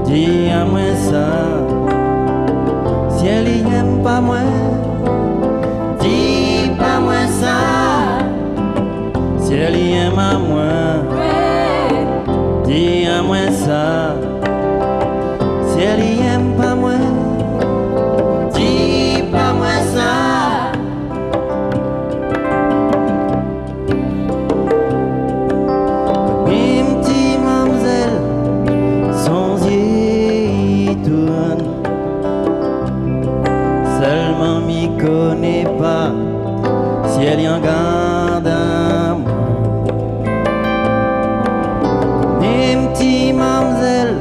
Dis à moi ça, si elle y aime pas moi, dis pas moi ça, si elle y aime à moi, dis à moi ça, si elle y aime pas moi, dis pas moi ça. Seulement m'y connaît pas si elle y en garde à moi. Les petits mamzelles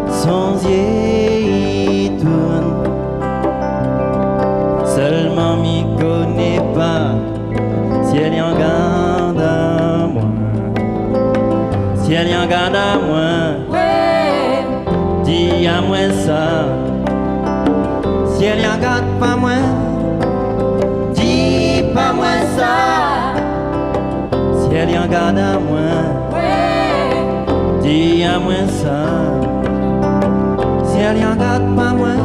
sans y tourne. Seulement m'y connaît pas si elle y en garde à moi. Si elle y en garde à moi, dis à moi ça. Si elle y en garde pas moi, dis pas moi ça. Si elle y en garde à moi, dis à moi ça. Si elle y en garde pas moi,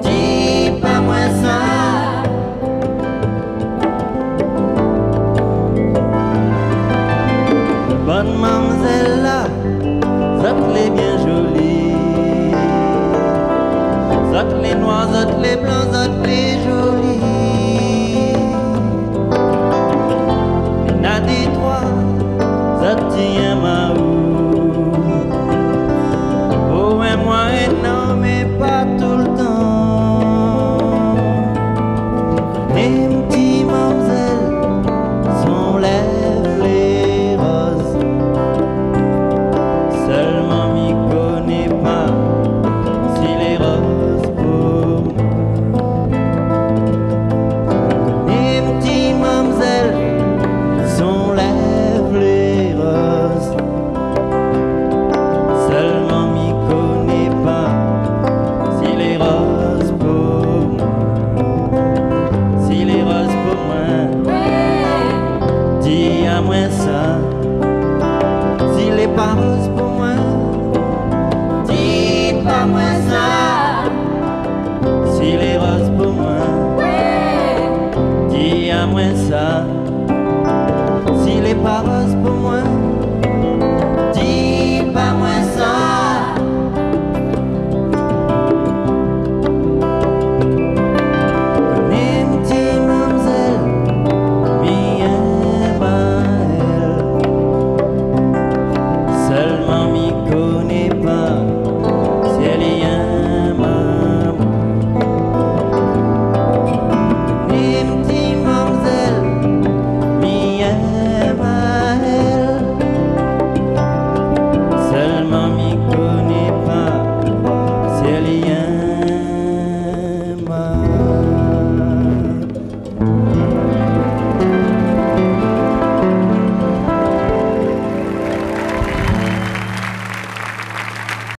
dis pas moi ça. Bonne mademoiselle là, ça te bien jolie. Zot les noirs, zot les blancs, zot les jolis. N'a dit trois, zot tient